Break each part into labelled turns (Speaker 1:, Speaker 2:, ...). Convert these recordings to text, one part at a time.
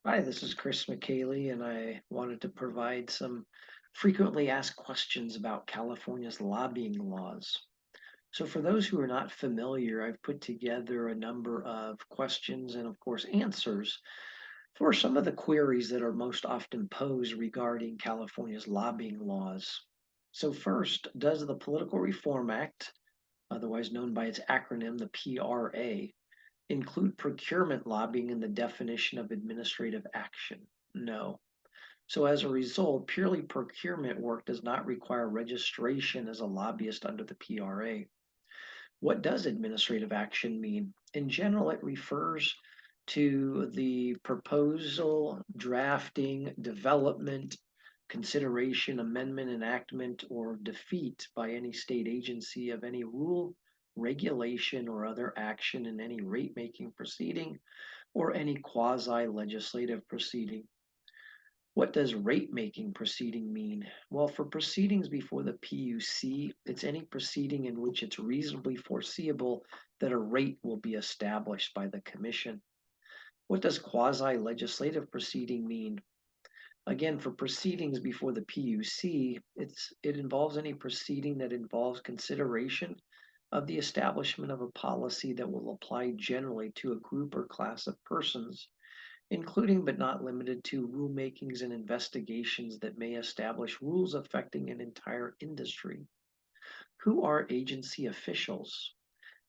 Speaker 1: Hi, this is Chris McKaylee, and I wanted to provide some frequently asked questions about California's lobbying laws. So, for those who are not familiar, I've put together a number of questions and, of course, answers for some of the queries that are most often posed regarding California's lobbying laws. So, first, does the Political Reform Act, otherwise known by its acronym, the PRA, include procurement lobbying in the definition of administrative action? No. So as a result, purely procurement work does not require registration as a lobbyist under the PRA. What does administrative action mean? In general, it refers to the proposal, drafting, development, consideration, amendment, enactment, or defeat by any state agency of any rule, regulation, or other action in any rate making proceeding or any quasi legislative proceeding. What does rate making proceeding mean? Well, for proceedings before the PUC, it's any proceeding in which it's reasonably foreseeable that a rate will be established by the commission. What does quasi legislative proceeding mean? Again, for proceedings before the PUC, it involves any proceeding that involves consideration of the establishment of a policy that will apply generally to a group or class of persons, including but not limited to rulemakings and investigations that may establish rules affecting an entire industry. Who are agency officials?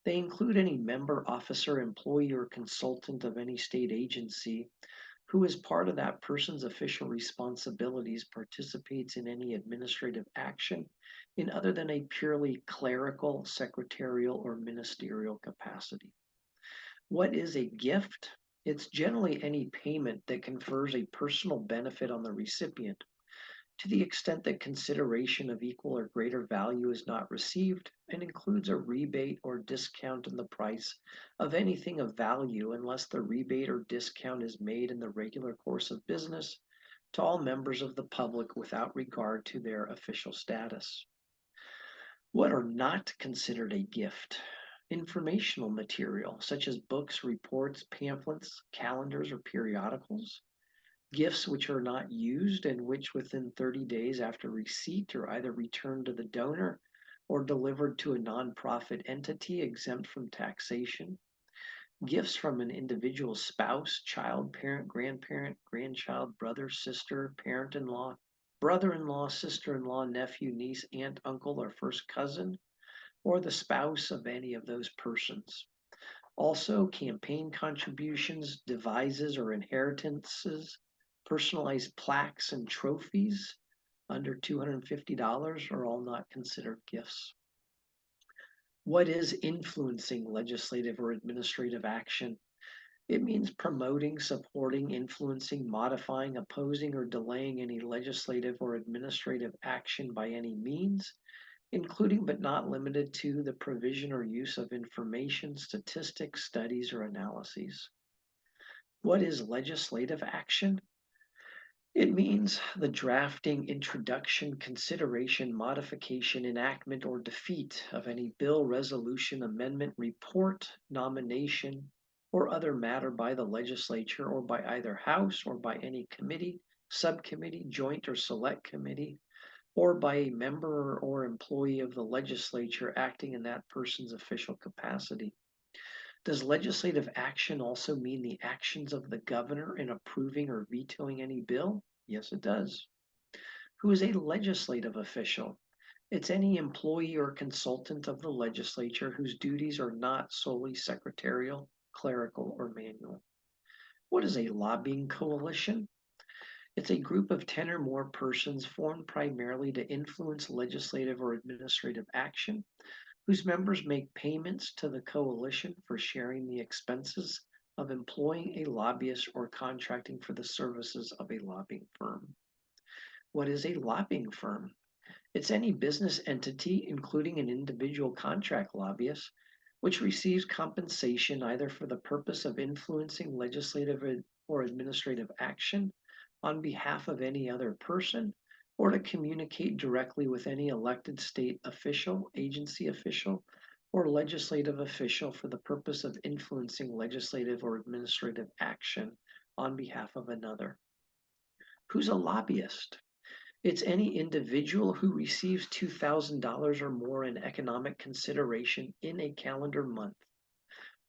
Speaker 1: They include any member, officer, employee, or consultant of any state agency who, as part of that person's official responsibilities, participates in any administrative action in other than a purely clerical, secretarial, or ministerial capacity. What is a gift? It's generally any payment that confers a personal benefit on the recipient. To the extent that consideration of equal or greater value is not received, and includes a rebate or discount in the price of anything of value unless the rebate or discount is made in the regular course of business to all members of the public without regard to their official status. What are not considered a gift? Informational material, such as books, reports, pamphlets, calendars, or periodicals. Gifts which are not used and which within 30 days after receipt are either returned to the donor or delivered to a nonprofit entity exempt from taxation. Gifts from an individual spouse, child, parent, grandparent, grandchild, brother, sister, parent in law, brother in law, sister in law, nephew, niece, aunt, uncle, or first cousin, or the spouse of any of those persons. Also, campaign contributions, devises, or inheritances, personalized plaques and trophies under $250 are all not considered gifts. What is influencing legislative or administrative action? It means promoting, supporting, influencing, modifying, opposing, or delaying any legislative or administrative action by any means, including but not limited to the provision or use of information, statistics, studies, or analyses. What is legislative action? It means the drafting, introduction, consideration, modification, enactment, or defeat of any bill, resolution, amendment, report, nomination, or other matter by the legislature or by either House or by any committee, subcommittee, joint or select committee, or by a member or employee of the legislature acting in that person's official capacity. Does legislative action also mean the actions of the governor in approving or vetoing any bill? Yes, it does. Who is a legislative official? It's any employee or consultant of the legislature whose duties are not solely secretarial, clerical, or manual. What is a lobbying coalition? It's a group of 10 or more persons formed primarily to influence legislative or administrative action, whose members make payments to the coalition for sharing the expenses of employing a lobbyist or contracting for the services of a lobbying firm. What is a lobbying firm? It's any business entity, including an individual contract lobbyist, which receives compensation either for the purpose of influencing legislative or administrative action on behalf of any other person, or to communicate directly with any elected state official, agency official, or legislative official for the purpose of influencing legislative or administrative action on behalf of another. Who's a lobbyist? It's any individual who receives $2,000 or more in economic consideration in a calendar month,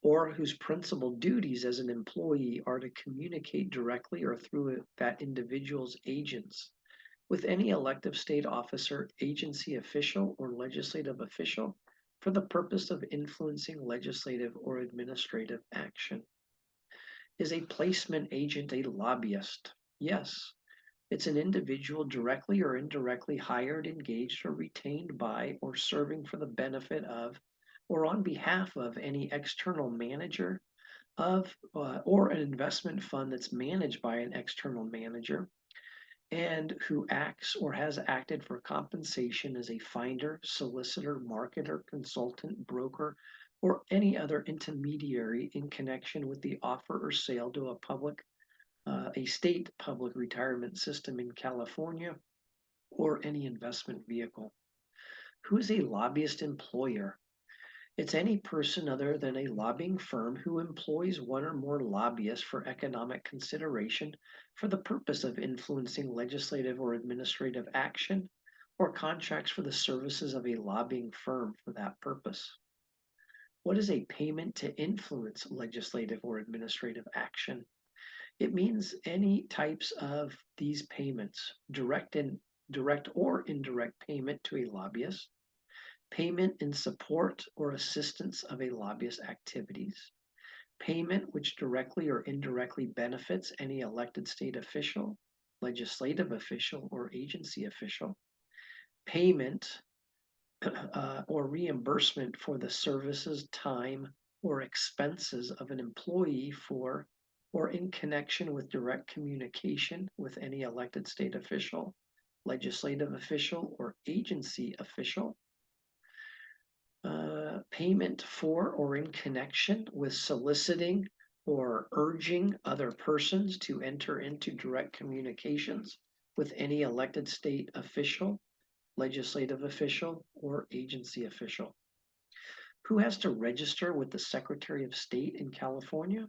Speaker 1: or whose principal duties as an employee are to communicate directly or through that individual's agents with any elective state officer, agency official, or legislative official for the purpose of influencing legislative or administrative action. Is a placement agent a lobbyist? Yes. It's an individual directly or indirectly hired, engaged, or retained by, or serving for the benefit of, or on behalf of any external manager of, or an investment fund that's managed by an external manager, and who acts or has acted for compensation as a finder, solicitor, marketer, consultant, broker, or any other intermediary in connection with the offer or sale to a state public retirement system in California, or any investment vehicle. Who is a lobbyist employer? It's any person other than a lobbying firm who employs one or more lobbyists for economic consideration for the purpose of influencing legislative or administrative action, or contracts for the services of a lobbying firm for that purpose. What is a payment to influence legislative or administrative action? It means any types of these payments, direct or indirect payment to a lobbyist, payment in support or assistance of a lobbyist activities, payment which directly or indirectly benefits any elected state official, legislative official, or agency official, payment or reimbursement for the services, time, or expenses of an employee for or in connection with direct communication with any elected state official, legislative official, or agency official, payment for or in connection with soliciting or urging other persons to enter into direct communications with any elected state official, legislative official, or agency official. Who has to register with the Secretary of State in California?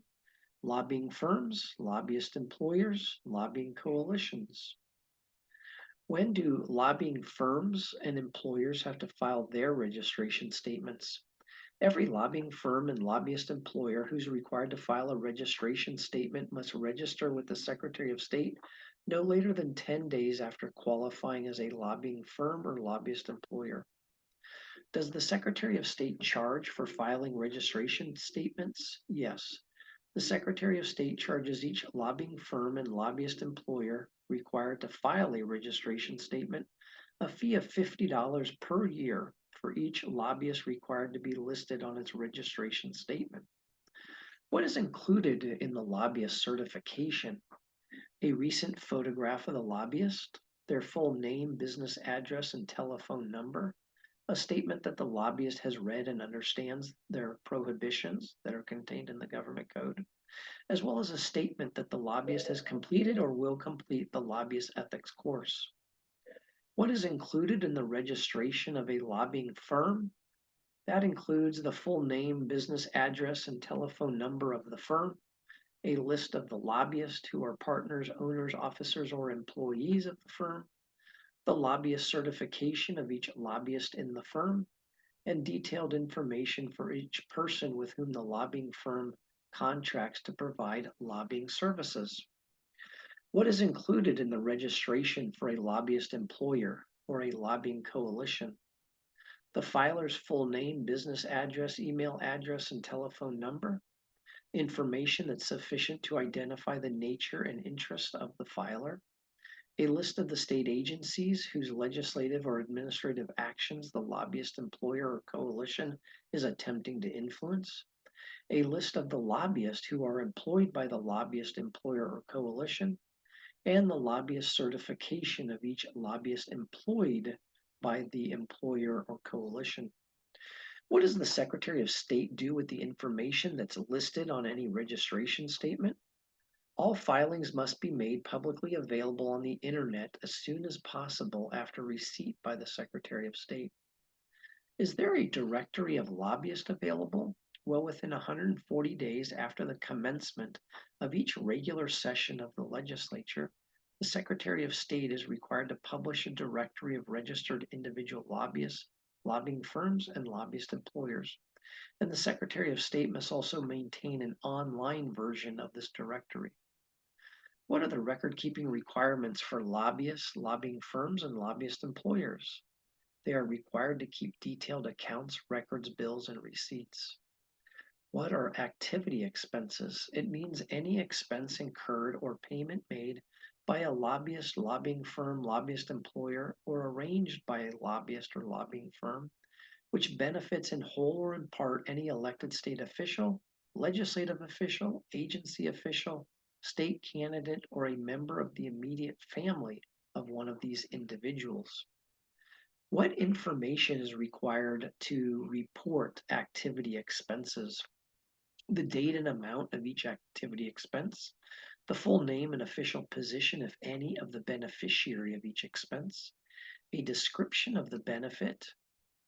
Speaker 1: Lobbying firms, lobbyist employers, lobbying coalitions. When do lobbying firms and employers have to file their registration statements? Every lobbying firm and lobbyist employer who's required to file a registration statement must register with the Secretary of State no later than 10 days after qualifying as a lobbying firm or lobbyist employer. Does the Secretary of State charge for filing registration statements? Yes. The Secretary of State charges each lobbying firm and lobbyist employer required to file a registration statement a fee of $50 per year for each lobbyist required to be listed on its registration statement. What is included in the lobbyist certification? A recent photograph of the lobbyist, their full name, business address, and telephone number, a statement that the lobbyist has read and understands their prohibitions that are contained in the government code, as well as a statement that the lobbyist has completed or will complete the lobbyist ethics course. What is included in the registration of a lobbying firm? That includes the full name, business address, and telephone number of the firm, a list of the lobbyists who are partners, owners, officers, or employees of the firm, the lobbyist certification of each lobbyist in the firm, and detailed information for each person with whom the lobbying firm contracts to provide lobbying services. What is included in the registration for a lobbyist employer or a lobbying coalition? The filer's full name, business address, email address, and telephone number, information that's sufficient to identify the nature and interest of the filer, a list of the state agencies whose legislative or administrative actions the lobbyist employer or coalition is attempting to influence, a list of the lobbyists who are employed by the lobbyist employer or coalition, and the lobbyist certification of each lobbyist employed by the employer or coalition. What does the Secretary of State do with the information that's listed on any registration statement? All filings must be made publicly available on the internet as soon as possible after receipt by the Secretary of State. Is there a directory of lobbyists available? Well, within 140 days after the commencement of each regular session of the legislature, the Secretary of State is required to publish a directory of registered individual lobbyists, lobbying firms, and lobbyist employers. And the Secretary of State must also maintain an online version of this directory. What are the record keeping requirements for lobbyists, lobbying firms, and lobbyist employers? They are required to keep detailed accounts, records, bills, and receipts. What are activity expenses? It means any expense incurred or payment made by a lobbyist, lobbying firm, lobbyist employer, or arranged by a lobbyist or lobbying firm, which benefits in whole or in part any elected state official, legislative official, agency official, state candidate, or a member of the immediate family of one of these individuals. What information is required to report activity expenses? The date and amount of each activity expense, the full name and official position, if any, of the beneficiary of each expense, a description of the benefit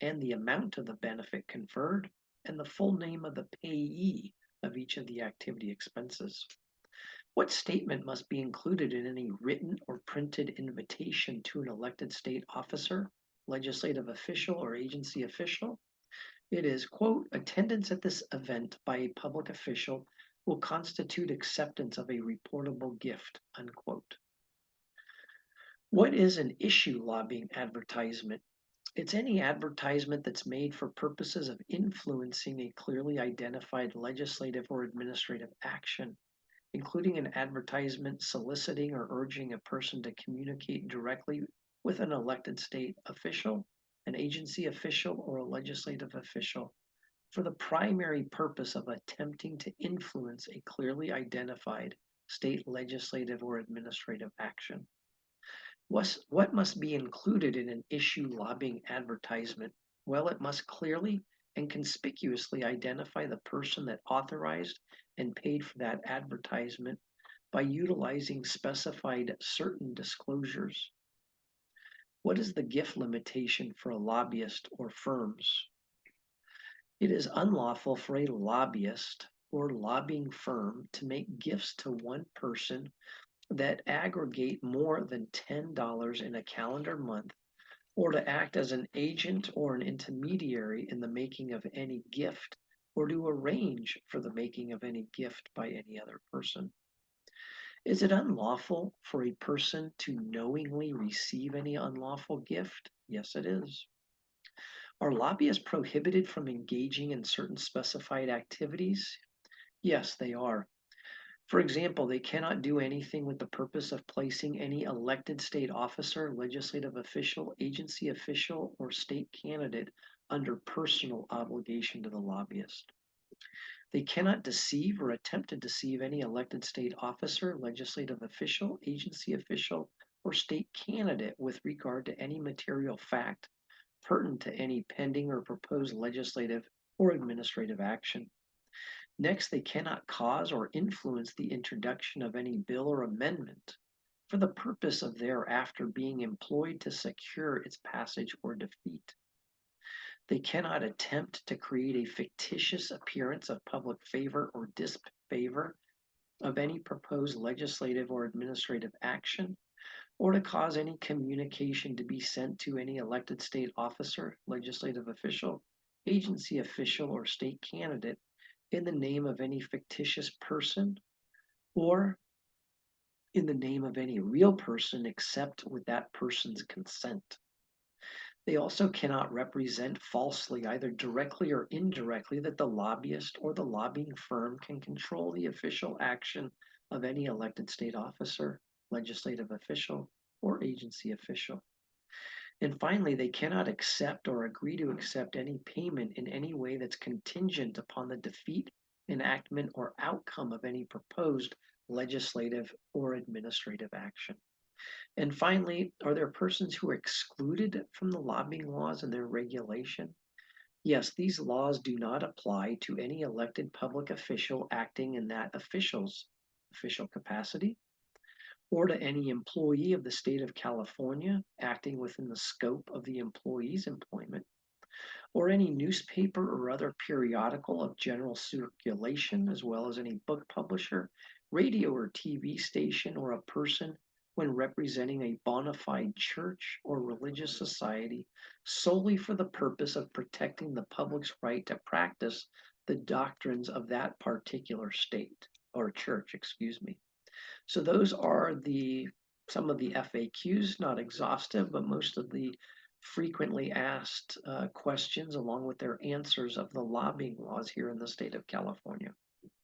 Speaker 1: and the amount of the benefit conferred, and the full name of the payee of each of the activity expenses. What statement must be included in any written or printed invitation to an elected state officer, legislative official, or agency official? It is, quote, attendance at this event by a public official will constitute acceptance of a reportable gift, unquote. What is an issue lobbying advertisement? It's any advertisement that's made for purposes of influencing a clearly identified legislative or administrative action, including an advertisement soliciting or urging a person to communicate directly with an elected state official, an agency official, or a legislative official for the primary purpose of attempting to influence a clearly identified state legislative or administrative action. What must be included in an issue lobbying advertisement? Well, it must clearly and conspicuously identify the person that authorized and paid for that advertisement by utilizing specified certain disclosures. What is the gift limitation for a lobbyist or firms? It is unlawful for a lobbyist or lobbying firm to make gifts to one person that aggregate more than $10 in a calendar month, or to act as an agent or an intermediary in the making of any gift, or to arrange for the making of any gift by any other person. Is it unlawful for a person to knowingly receive any unlawful gift? Yes, it is. Are lobbyists prohibited from engaging in certain specified activities? Yes, they are. For example, they cannot do anything with the purpose of placing any elected state officer, legislative official, agency official, or state candidate under personal obligation to the lobbyist. They cannot deceive or attempt to deceive any elected state officer, legislative official, agency official, or state candidate with regard to any material fact pertinent to any pending or proposed legislative or administrative action. Next, they cannot cause or influence the introduction of any bill or amendment for the purpose of thereafter being employed to secure its passage or defeat. They cannot attempt to create a fictitious appearance of public favor or disfavor of any proposed legislative or administrative action, or to cause any communication to be sent to any elected state officer, legislative official, agency official, or state candidate in the name of any fictitious person or in the name of any real person except with that person's consent. They also cannot represent falsely, either directly or indirectly, that the lobbyist or the lobbying firm can control the official action of any elected state officer, legislative official, or agency official. And finally, they cannot accept or agree to accept any payment in any way that's contingent upon the defeat, enactment, or outcome of any proposed legislative or administrative action. And finally, are there persons who are excluded from the lobbying laws and their regulation? Yes, these laws do not apply to any elected public official acting in that official's official capacity, or to any employee of the state of California acting within the scope of the employee's employment, or any newspaper or other periodical of general circulation, as well as any book publisher, radio or TV station, or a person when representing a bona fide church or religious society solely for the purpose of protecting the public's right to practice the doctrines of that particular state or church, excuse me. So those are the some of the FAQs, not exhaustive, but most of the frequently asked questions along with their answers of the lobbying laws here in the state of California.